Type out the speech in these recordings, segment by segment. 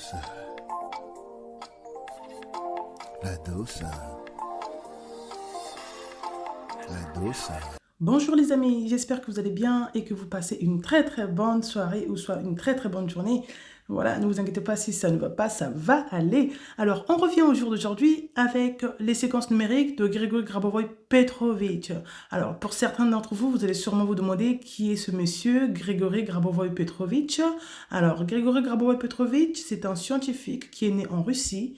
dose, la dose, la dose. Bonjour les amis, j'espère que vous allez bien et que vous passez une très bonne soirée ou soit une très bonne journée. Voilà, ne vous inquiétez pas si ça ne va pas, ça va aller. Alors, on revient au jour d'aujourd'hui avec les séquences numériques de Grigori Grabovoi-Petrovitch. Alors, pour certains d'entre vous, vous allez sûrement vous demander qui est ce monsieur, Grigori Grabovoi-Petrovitch. Alors, Grigori Grabovoi-Petrovitch, c'est un scientifique qui est né en Russie.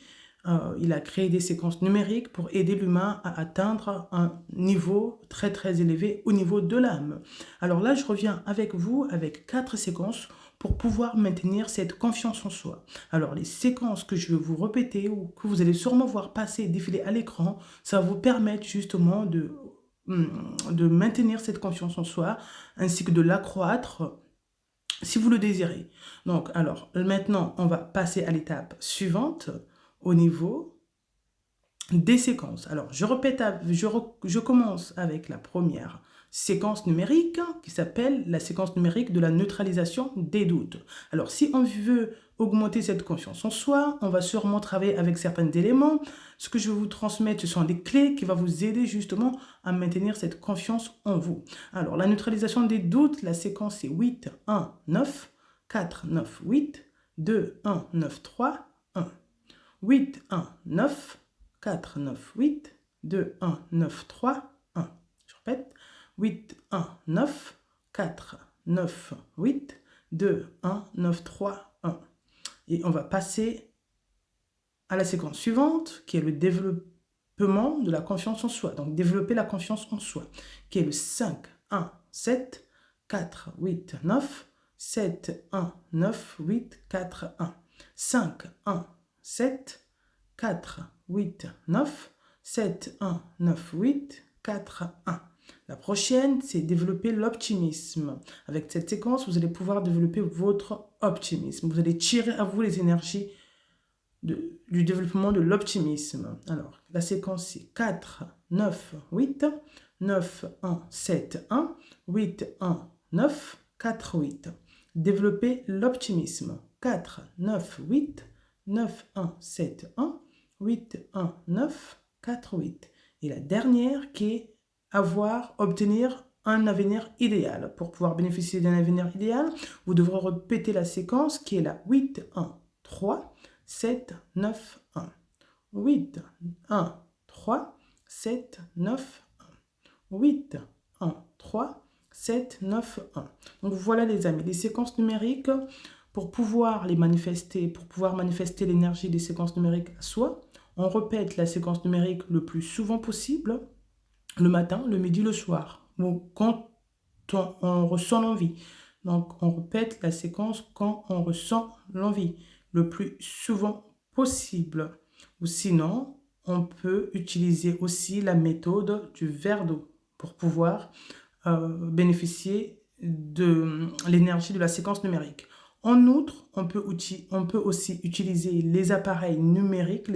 Il a créé des séquences numériques pour aider l'humain à atteindre un niveau très élevé au niveau de l'âme. Alors là, je reviens avec vous avec 4 séquences pour pouvoir maintenir cette confiance en soi. Alors les séquences que je vais vous répéter ou que vous allez sûrement voir passer, défiler à l'écran, ça va vous permettre justement de maintenir cette confiance en soi ainsi que de l'accroître si vous le désirez. Donc alors maintenant, on va passer à l'étape suivante au niveau des séquences. Alors, je commence avec la première séquence numérique qui s'appelle la séquence numérique de la neutralisation des doutes. Alors, si on veut augmenter cette confiance en soi, on va sûrement travailler avec certains éléments. Ce que je vais vous transmettre, ce sont des clés qui vont vous aider justement à maintenir cette confiance en vous. Alors, la neutralisation des doutes, la séquence est 8, 1, 9, 4, 9, 8, 2, 1, 9, 3, 1. 8, 1, 9, 4, 9, 8, 2, 1, 9, 3, 1. Je répète, 8, 1, 9, 4, 9, 8, 2, 1, 9, 3, 1. Et on va passer à la séquence suivante, qui est le développement de la confiance en soi. Donc, développer la confiance en soi, qui est le 5, 1, 7, 4, 8, 9, 7, 1, 9, 8, 4, 1. 5, 1, 7, 4, 8, 9, 7, 1, 9, 8, 4, 1. La prochaine, c'est développer l'optimisme. Avec cette séquence, vous allez pouvoir développer votre optimisme. Vous allez tirer à vous les énergies du développement de l'optimisme. Alors, la séquence, c'est 4, 9, 8, 9, 1, 7, 1, 8, 1, 9, 4, 8. Développer l'optimisme. 4, 9, 8, 9, 1, 7, 1, 8, 1, 9, 4, 8. Et la dernière qui est obtenir un avenir idéal. Pour pouvoir bénéficier d'un avenir idéal, vous devrez répéter la séquence qui est la 8, 1, 3, 7, 9, 1. 8, 1, 3, 7, 9, 1. 8, 1, 3, 7, 9, 1. Donc voilà les amis, les séquences numériques pour pouvoir les manifester, pour pouvoir manifester l'énergie des séquences numériques à soi. On répète la séquence numérique le plus souvent possible, le matin, le midi, le soir, ou quand on ressent l'envie. Donc on répète la séquence quand on ressent l'envie, le plus souvent possible. Ou sinon, on peut utiliser aussi la méthode du verre d'eau pour pouvoir bénéficier de l'énergie de la séquence numérique. En outre, on peut aussi utiliser les appareils numériques,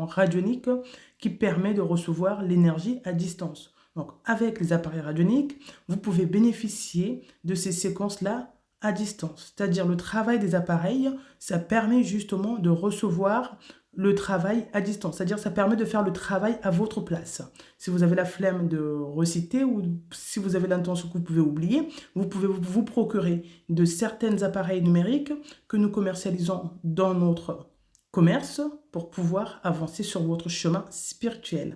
radioniques, qui permettent de recevoir l'énergie à distance. Donc, avec les appareils radioniques, vous pouvez bénéficier de ces séquences-là à distance. C'est-à-dire le travail des appareils, ça permet justement de recevoir le travail à distance. C'est-à-dire ça permet de faire le travail à votre place. Si vous avez la flemme de reciter ou si vous avez l'intention que vous pouvez oublier, vous pouvez vous procurer de certains appareils numériques que nous commercialisons dans notre commerce pour pouvoir avancer sur votre chemin spirituel.